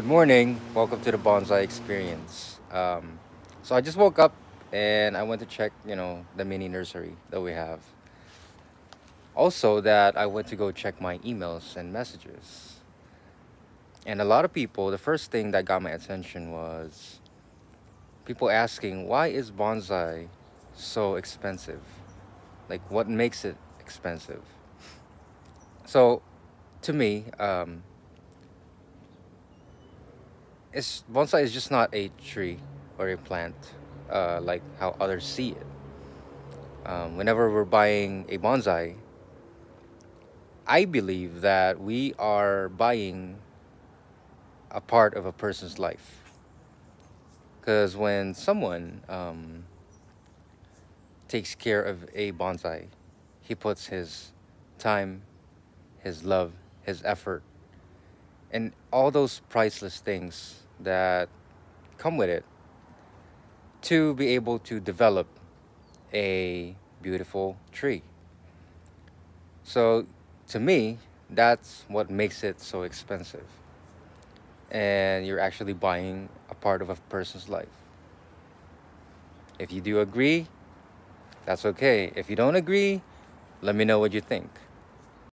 Good morning. Welcome to the Bonsai experience. So I just woke up and I went to check, the mini nursery that we have. Also, that I went to go check my emails and messages. And a lot of people, the first thing that got my attention was people asking, why is bonsai so expensive? Like, what makes it expensive? So, to me, bonsai is just not a tree or a plant like how others see it. Whenever we're buying a bonsai, I believe that we are buying a part of a person's life. Because when someone takes care of a bonsai, he puts his time, his love, his effort, and all those priceless things that come with it to be able to develop a beautiful tree. So, to me, that's what makes it so expensive. And you're actually buying a part of a person's life. If you do agree, that's okay. If you don't agree, let me know what you think.